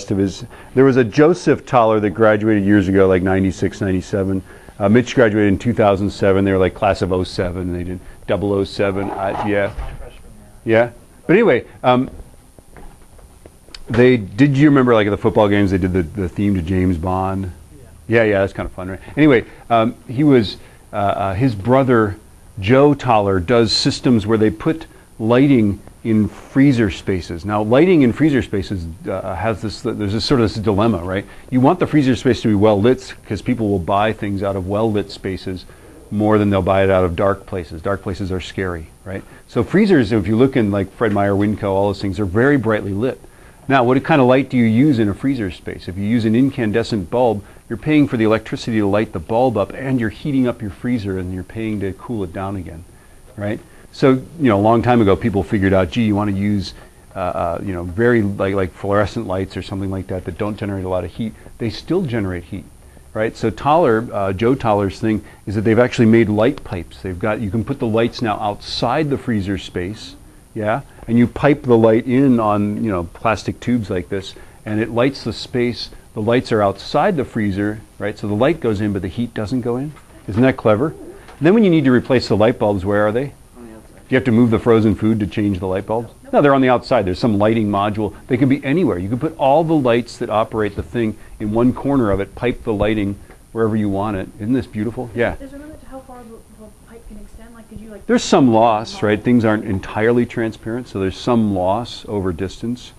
rest of his. There was a Joseph Thaler that graduated years ago, like 96, 97. Mitch graduated in 2007. They were like class of '07. They did 007. Yeah. Yeah. But anyway, did you remember like at the football games they did the theme to James Bond? Yeah, that's kind of fun, right? Anyway, he was, his brother Joe Thaler does systems where they put lighting in freezer spaces. Now, lighting in freezer spaces has there's this sort of this dilemma, right? You want the freezer space to be well lit because people will buy things out of well lit spaces more than they'll buy it out of dark places. Dark places are scary, right? So freezers, if you look in like Fred Meyer, Winco, all those things, are very brightly lit. Now, what kind of light do you use in a freezer space? If you use an incandescent bulb, you're paying for the electricity to light the bulb up, and you're heating up your freezer, and you're paying to cool it down again, right? So, a long time ago, people figured out, gee, you want to use, very like fluorescent lights or something like that that don't generate a lot of heat. They still generate heat, right? So Joe Thaler's thing is that they've actually made light pipes. You can put the lights now outside the freezer space, yeah, and you pipe the light in on, plastic tubes like this, and it lights the space. The lights are outside the freezer, right? So the light goes in, but the heat doesn't go in. Isn't that clever? And then when you need to replace the light bulbs, where are they? On the outside. Do you have to move the frozen food to change the light bulbs? No, they're on the outside. There's some lighting module. They can be anywhere. You can put all the lights that operate the thing in one corner of it, pipe the lighting wherever you want it. Isn't this beautiful? Yeah. Is there a limit to how far the pipe can extend? Like, could you like? There's some loss, right? Things aren't entirely transparent, so there's some loss over distance,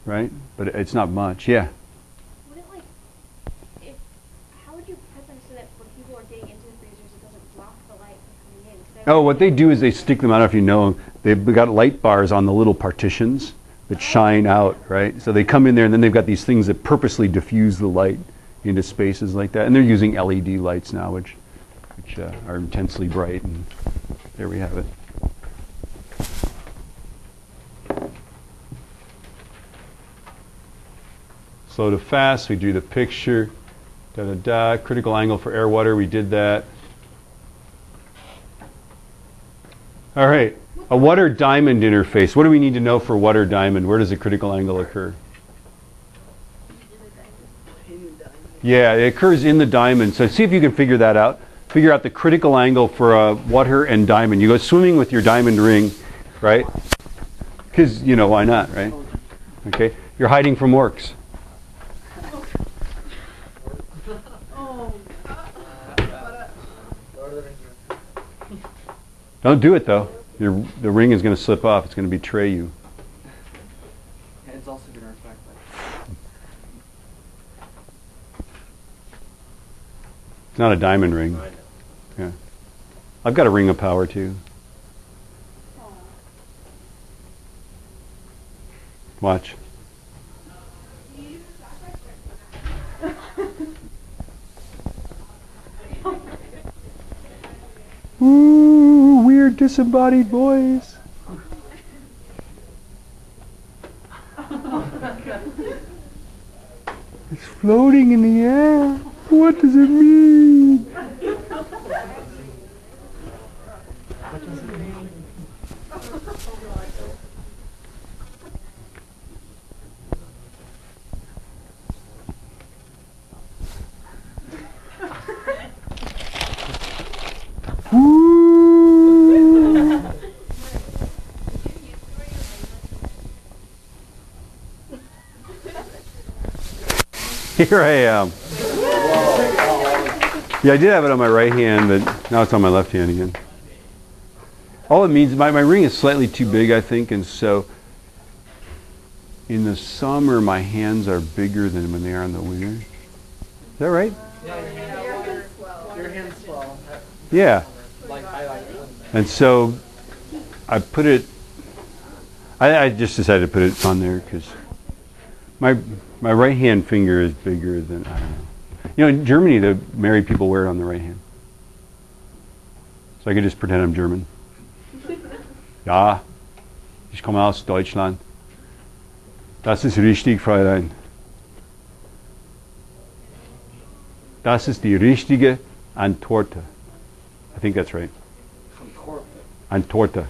right? But it's not much. Yeah. Oh, what they do is they stick them, I don't know if you know, they've got light bars on the little partitions that shine out, right? So they come in there and then they've got these things that purposely diffuse the light into spaces like that. And they're using LED lights now, which are intensely bright, and there we have it. Slow to fast, we drew the picture, critical angle for air water, we did that. All right, a water-diamond interface. What do we need to know for water-diamond? Where does the critical angle occur? Yeah, it occurs in the diamond. So see if you can figure that out. Figure out the critical angle for a water and diamond. You go swimming with your diamond ring, right? Because, why not, right? Okay, you're hiding from orcs. Don't do it, though. The ring is going to slip off. It's going to betray you. Yeah, it's also going to reflect light. It's not a diamond ring. Yeah. I've got a ring of power, too. Watch. Ooh, weird disembodied voice. It's floating in the air. What does it mean? What does it mean? Here I am. Yeah, I did have it on my right hand, but now it's on my left hand again. All it means, my ring is slightly too big, I think, and so in the summer my hands are bigger than when they are in the winter. Is that right? Your hands swell. Yeah. Like highlight. And so I put it, I just decided to put it on there because my right hand finger is bigger than, I don't know. In Germany, the married people wear it on the right hand. So I could just pretend I'm German. Ja, ich komme aus Deutschland. Das ist richtig, Fräulein. Das ist die richtige Antwort. I think that's right. Antworte.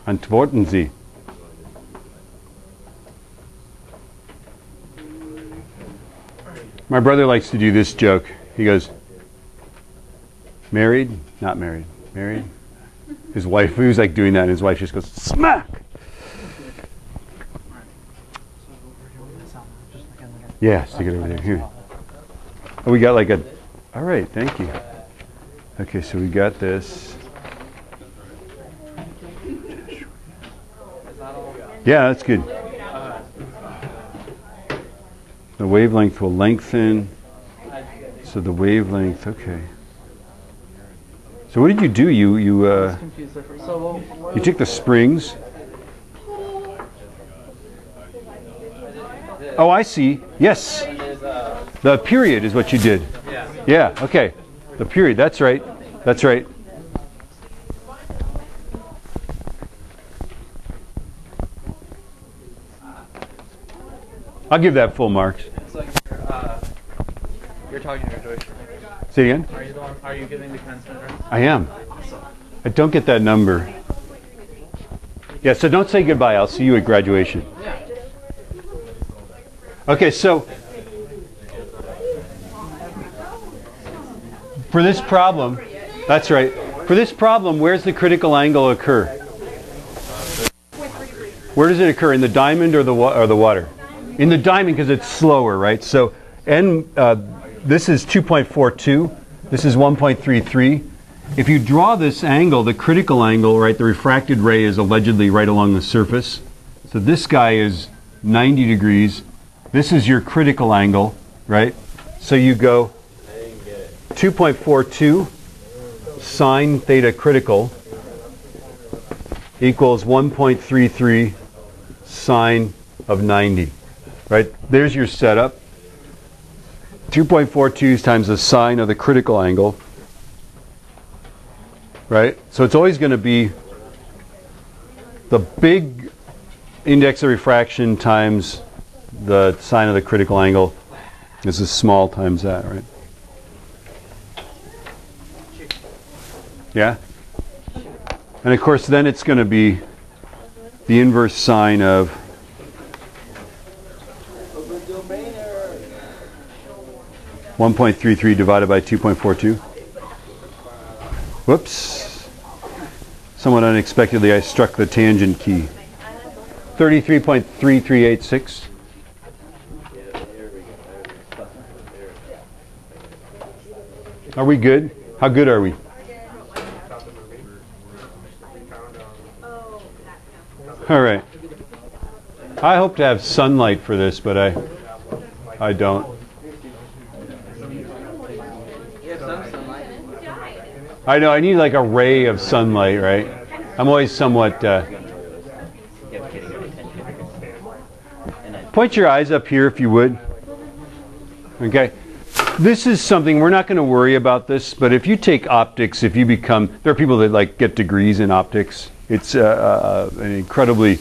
Antworten Sie. My brother likes to do this joke. He goes, married? Not married. Married? His wife, he was like doing that, and his wife just goes, smack! Yeah, stick it over there. Here. Oh, we got like a... All right, thank you. Okay, so we got this. Yeah, that's good. The wavelength will lengthen. So the wavelength, okay. So what did you do? You took the springs. Oh, I see. Yes. The period is what you did. Yeah, okay. The period, that's right. That's right. I'll give that full marks. It's like you're talking to graduation. Say again? Are you giving the commencement address? I am. I don't get that number. Yeah, so don't say goodbye. I'll see you at graduation. Yeah. Okay, so for this problem, that's right. For this problem, where's the critical angle occur? Where does it occur? In the diamond or the water? In the diamond, because it's slower, right? So this is 2.42. This is 1.33. If you draw this angle, the critical angle, right, the refracted ray is allegedly right along the surface. So this guy is 90 degrees. This is your critical angle, right? So you go 2.42 sine theta critical equals 1.33 sine of 90, right? There's your setup. 2.42 times the sine of the critical angle, right? So it's always going to be the big index of refraction times the sine of the critical angle. This is small times that, right? Yeah? And of course then it's going to be the inverse sine of 1.33 divided by 2.42. Whoops. Somewhat unexpectedly I struck the tangent key. 33.3386. Are we good? How good are we? All right. I hope to have sunlight for this, but I don't. I know, I need like a ray of sunlight, right? I'm always somewhat... Point your eyes up here if you would. Okay. This is something, we're not going to worry about this, but if you take optics, if you become... There are people that like get degrees in optics. It's an incredibly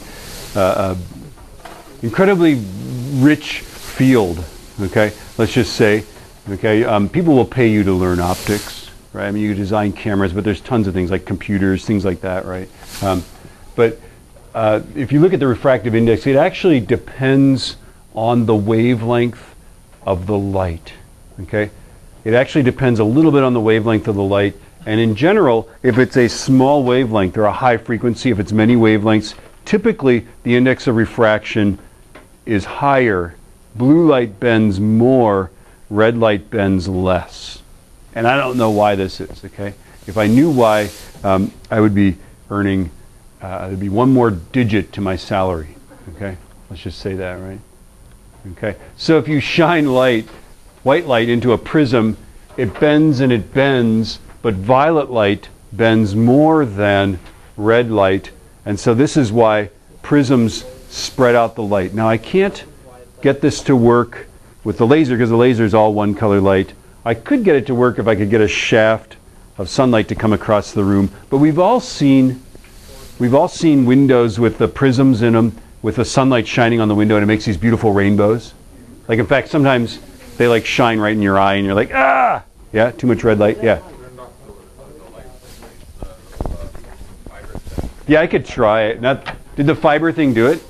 rich field, okay? Let's just say, okay? People will pay you to learn optics, right? I mean, you design cameras, but there's tons of things like computers, things like that, right? But if you look at the refractive index, it actually depends on the wavelength of the light, okay? It actually depends a little bit on the wavelength of the light. And in general, if it's a small wavelength or a high frequency, if it's many wavelengths, typically the index of refraction is higher. Blue light bends more, red light bends less. And I don't know why this is, okay? If I knew why, I would be earning, there'd be one more digit to my salary, okay? Let's just say that, right? Okay, so if you shine light, white light into a prism, it bends and it bends, but violet light bends more than red light. And so this is why prisms spread out the light. Now I can't get this to work with the laser because the laser is all one color light. I could get it to work if I could get a shaft of sunlight to come across the room. But we've all seen windows with the prisms in them with the sunlight shining on the window and it makes these beautiful rainbows. Like in fact sometimes they like shine right in your eye and you're like, ah! Yeah, too much red light, yeah. Yeah, I could try it. Did the fiber thing do it?